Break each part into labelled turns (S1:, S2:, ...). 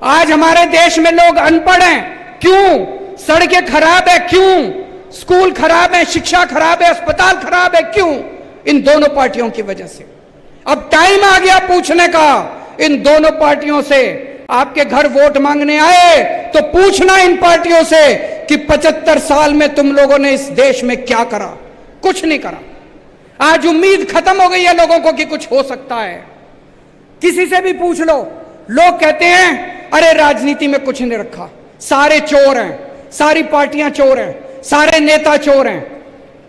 S1: आज हमारे देश में लोग अनपढ़ हैं, क्यों? सड़कें खराब है, क्यों? स्कूल खराब है, शिक्षा खराब है, अस्पताल खराब है, क्यों? इन दोनों पार्टियों की वजह से। अब टाइम आ गया पूछने का इन दोनों पार्टियों से। आपके घर वोट मांगने आए तो पूछना इन पार्टियों से कि 75 साल में तुम लोगों ने इस देश में क्या करा? कुछ नहीं करा। आज उम्मीद खत्म हो गई है लोगों को कि कुछ हो सकता है। किसी से भी पूछ लो, लोग कहते हैं अरे राजनीति में कुछ नहीं रखा, सारे चोर हैं, सारी पार्टियां चोर हैं, सारे नेता चोर हैं।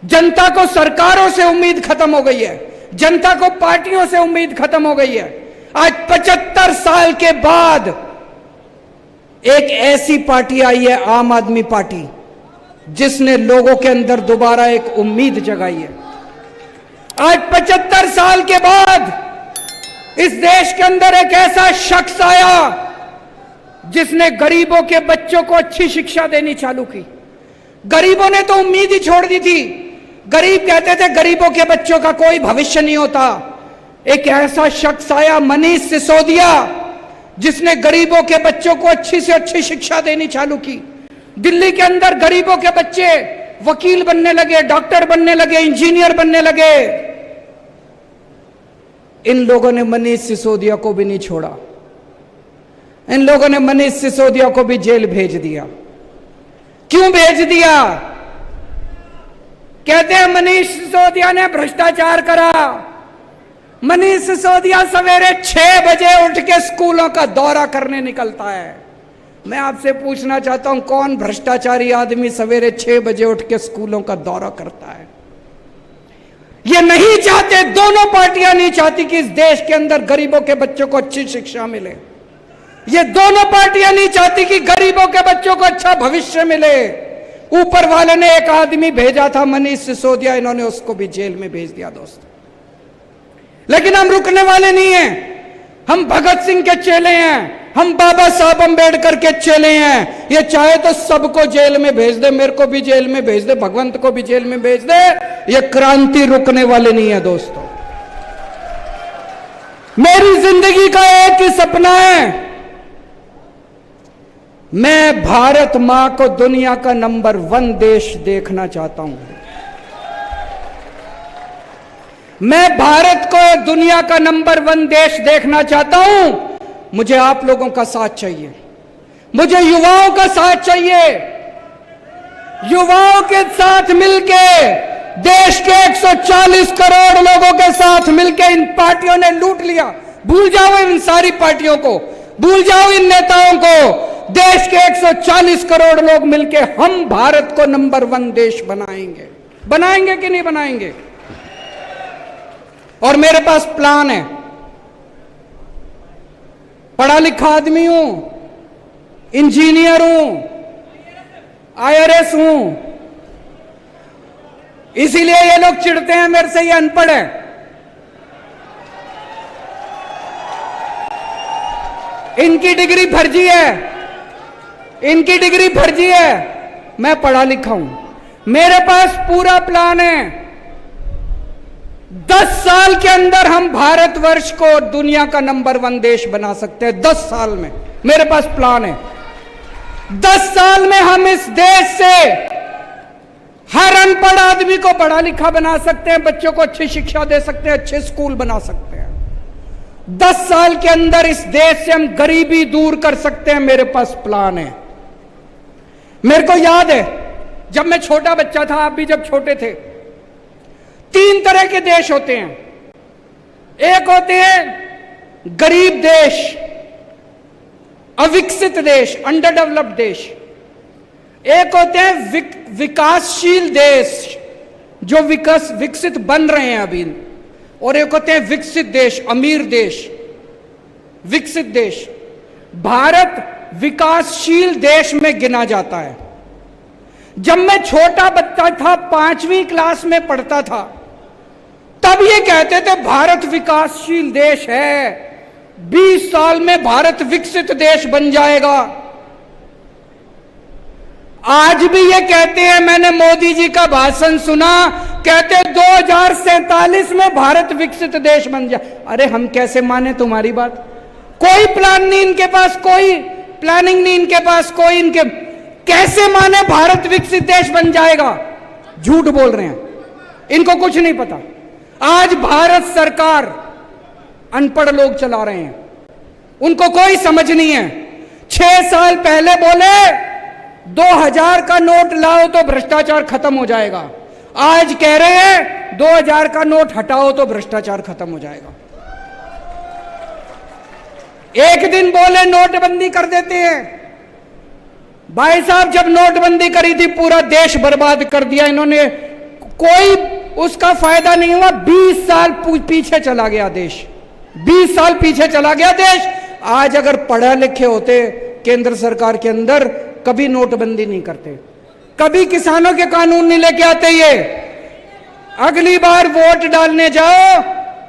S1: जनता को सरकारों से उम्मीद खत्म हो गई है, जनता को पार्टियों से उम्मीद खत्म हो गई है। आज 75 साल के बाद एक ऐसी पार्टी आई है, आम आदमी पार्टी, जिसने लोगों के अंदर दोबारा एक उम्मीद जगाई है। आज 75 साल के बाद इस देश के अंदर एक ऐसा शख्स आया जिसने गरीबों के बच्चों को अच्छी शिक्षा देनी चालू की। गरीबों ने तो उम्मीद ही छोड़ दी थी। गरीब कहते थे गरीबों के बच्चों का कोई भविष्य नहीं होता। एक ऐसा शख्स आया, मनीष सिसोदिया, जिसने गरीबों के बच्चों को अच्छी से अच्छी शिक्षा देनी चालू की। दिल्ली के अंदर गरीबों के बच्चे वकील बनने लगे, डॉक्टर बनने लगे, इंजीनियर बनने लगे। इन लोगों ने मनीष सिसोदिया को भी नहीं छोड़ा। इन लोगों ने मनीष सिसोदिया को भी जेल भेज दिया। क्यों भेज दिया? कहते हैं मनीष सिसोदिया ने भ्रष्टाचार करा। मनीष सिसोदिया सवेरे 6 बजे उठ के स्कूलों का दौरा करने निकलता है। मैं आपसे पूछना चाहता हूं, कौन भ्रष्टाचारी आदमी सवेरे 6 बजे उठ के स्कूलों का दौरा करता है? ये नहीं चाहते, दोनों पार्टियां नहीं चाहती कि इस देश के अंदर गरीबों के बच्चों को अच्छी शिक्षा मिले। ये दोनों पार्टियां नहीं चाहती कि गरीबों के बच्चों को अच्छा भविष्य मिले। ऊपर वाले ने एक आदमी भेजा था, मनीष सिसोदिया, इन्होंने उसको भी जेल में भेज दिया दोस्तों। लेकिन हम रुकने वाले नहीं हैं। हम भगत सिंह के चेले हैं, हम बाबा साहब अम्बेडकर के चेले हैं। ये चाहे तो सबको जेल में भेज दे, मेरे को भी जेल में भेज दे, भगवंत को भी जेल में भेज दे, ये क्रांति रुकने वाले नहीं है दोस्तों। मेरी जिंदगी का एक ही सपना है, मैं भारत मां को दुनिया का नंबर 1 देश देखना चाहता हूं। मैं भारत को दुनिया का नंबर 1 देश देखना चाहता हूं। मुझे आप लोगों का साथ चाहिए, मुझे युवाओं का साथ चाहिए। युवाओं के साथ मिलके, देश के 140 करोड़ लोगों के साथ मिलके इन पार्टियों ने लूट लिया। भूल जाओ इन सारी पार्टियों को, भूल जाओ इन नेताओं को। देश के 140 करोड़ लोग मिलके हम भारत को नंबर 1 देश बनाएंगे। बनाएंगे कि नहीं बनाएंगे? और मेरे पास प्लान है। पढ़ा लिखा आदमी हूं, इंजीनियर हूं, IRS हूं। इसीलिए ये लोग चिढ़ते हैं मेरे से, ये अनपढ़ है। इनकी डिग्री फर्जी है, इनकी डिग्री फर्जी है। मैं पढ़ा लिखा हूं, मेरे पास पूरा प्लान है। 10 साल के अंदर हम भारतवर्ष को दुनिया का नंबर 1 देश बना सकते हैं। 10 साल में मेरे पास प्लान है। 10 साल में हम इस देश से हर अनपढ़ आदमी को पढ़ा लिखा बना सकते हैं, बच्चों को अच्छी शिक्षा दे सकते हैं, अच्छे स्कूल बना सकते हैं। 10 साल के अंदर इस देश से हम गरीबी दूर कर सकते हैं। मेरे पास प्लान है। मेरे को याद है जब मैं छोटा बच्चा था, आप भी जब छोटे थे, 3 तरह के देश होते हैं। एक होते हैं गरीब देश, अविकसित देश, अंडर डेवलप्ड देश। एक होते हैं विकासशील देश, जो विकसित बन रहे हैं अभी। और एक होते हैं विकसित देश, अमीर देश, विकसित देश। भारत विकासशील देश में गिना जाता है। जब मैं छोटा बच्चा था, 5वीं क्लास में पढ़ता था, तब ये कहते थे भारत विकासशील देश है, 20 साल में भारत विकसित देश बन जाएगा। आज भी ये कहते हैं, मैंने मोदी जी का भाषण सुना, कहते 2047 में भारत विकसित देश बन जाए। अरे हम कैसे माने तुम्हारी बात? कोई प्लान नहीं इनके पास, कोई प्लानिंग नहीं इनके पास कोई। इनके कैसे माने भारत विकसित देश बन जाएगा? झूठ बोल रहे हैं, इनको कुछ नहीं पता। आज भारत सरकार अनपढ़ लोग चला रहे हैं, उनको कोई समझ नहीं है। 6 साल पहले बोले 2000 का नोट लाओ तो भ्रष्टाचार खत्म हो जाएगा। आज कह रहे हैं 2000 का नोट हटाओ तो भ्रष्टाचार खत्म हो जाएगा। एक दिन बोले नोटबंदी कर देते हैं। भाई साहब, जब नोटबंदी करी थी पूरा देश बर्बाद कर दिया इन्होंने, कोई उसका फायदा नहीं हुआ। 20 साल पीछे चला गया देश, 20 साल पीछे चला गया देश। आज अगर पढ़े लिखे होते केंद्र सरकार के अंदर, कभी नोटबंदी नहीं करते, कभी किसानों के कानून नहीं लेके आते। ये अगली बार वोट डालने जाओ,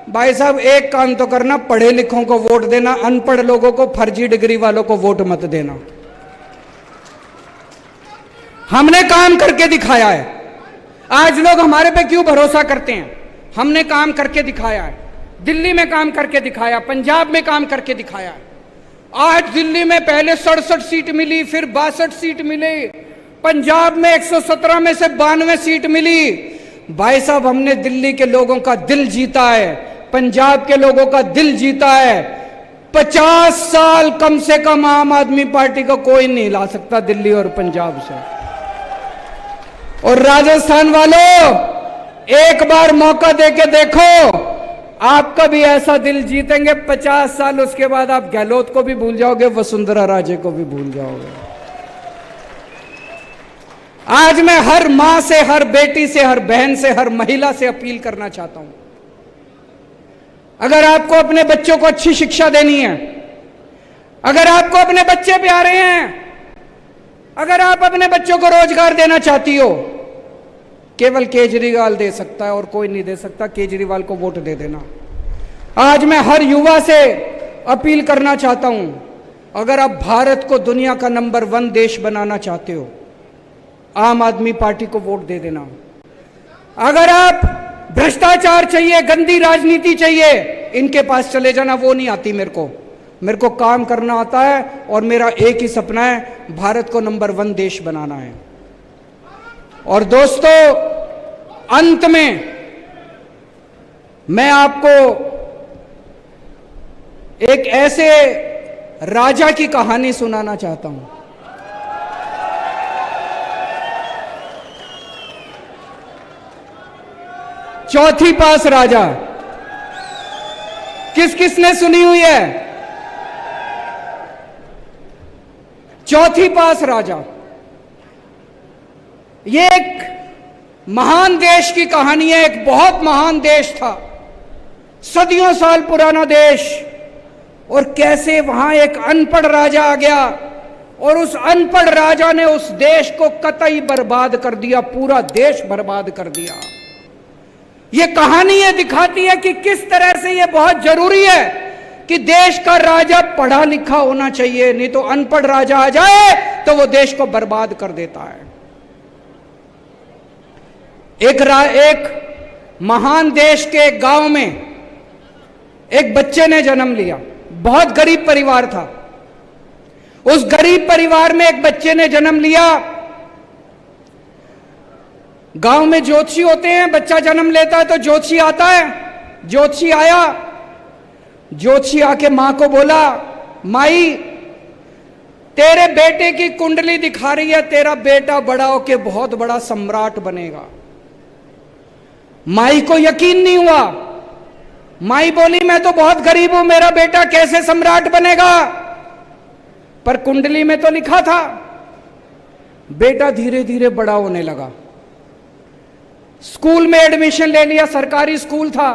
S1: भाई साहब एक काम तो करना, पढ़े लिखों को वोट देना, अनपढ़ लोगों को, फर्जी डिग्री वालों को वोट मत देना। हमने काम करके दिखाया है। आज लोग हमारे पे क्यों भरोसा करते हैं? हमने काम करके दिखाया है। दिल्ली में काम करके दिखाया, पंजाब में काम करके दिखाया है। आज दिल्ली में पहले 67 सीट मिली, फिर 62 सीट मिली, पंजाब में 117 में से 92 सीट मिली। भाई साहब, हमने दिल्ली के लोगों का दिल जीता है, पंजाब के लोगों का दिल जीता है। 50 साल कम से कम आम आदमी पार्टी को कोई नहीं ला सकता दिल्ली और पंजाब से। और राजस्थान वालों, एक बार मौका देके देखो, आपका भी ऐसा दिल जीतेंगे 50 साल। उसके बाद आप गहलोत को भी भूल जाओगे, वसुंधरा राजे को भी भूल जाओगे। आज मैं हर मां से, हर बेटी से, हर बहन से, हर महिला से अपील करना चाहता हूं, अगर आपको अपने बच्चों को अच्छी शिक्षा देनी है, अगर आपको अपने बच्चे प्यारे हैं, अगर आप अपने बच्चों को रोजगार देना चाहती हो, केवल केजरीवाल दे सकता है और कोई नहीं दे सकता। केजरीवाल को वोट दे देना। आज मैं हर युवा से अपील करना चाहता हूं, अगर आप भारत को दुनिया का नंबर 1 देश बनाना चाहते हो, आम आदमी पार्टी को वोट दे देना। अगर आप भ्रष्टाचार चाहिए, गंदी राजनीति चाहिए, इनके पास चले जाना, वो नहीं आती मेरे को काम करना आता है। और मेरा एक ही सपना है, भारत को नंबर 1 देश बनाना है। और दोस्तों, अंत में मैं आपको एक ऐसे राजा की कहानी सुनाना चाहता हूं। चौथी पास राजा, किस किसने सुनी हुई है? चौथी पास राजा, ये एक महान देश की कहानी है। एक बहुत महान देश था, सदियों साल पुराना देश, और कैसे वहां एक अनपढ़ राजा आ गया और उस अनपढ़ राजा ने उस देश को कतई बर्बाद कर दिया, पूरा देश बर्बाद कर दिया। ये कहानी ये दिखाती है कि किस तरह से ये बहुत जरूरी है कि देश का राजा पढ़ा लिखा होना चाहिए, नहीं तो अनपढ़ राजा आ जाए तो वो देश को बर्बाद कर देता है। एक महान देश के गांव में एक बच्चे ने जन्म लिया। बहुत गरीब परिवार था। उस गरीब परिवार में एक बच्चे ने जन्म लिया। गांव में ज्योतिषी होते हैं, बच्चा जन्म लेता है तो ज्योतिषी आता है। ज्योतिषी आया, ज्योतिषी आके मां को बोला, माई तेरे बेटे की कुंडली दिखा रही है, तेरा बेटा बड़ा होके बहुत बड़ा सम्राट बनेगा। माई को यकीन नहीं हुआ। माई बोली, मैं तो बहुत गरीब हूं, मेरा बेटा कैसे सम्राट बनेगा? पर कुंडली में तो लिखा था। बेटा धीरे धीरे बड़ा होने लगा। स्कूल में एडमिशन ले लिया, सरकारी स्कूल था।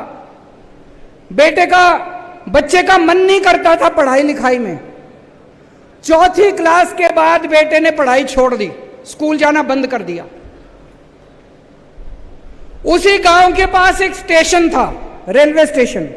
S1: बच्चे का मन नहीं करता था पढ़ाई लिखाई में। चौथी क्लास के बाद बेटे ने पढ़ाई छोड़ दी, स्कूल जाना बंद कर दिया। उसी गांव के पास एक स्टेशन था, रेलवे स्टेशन।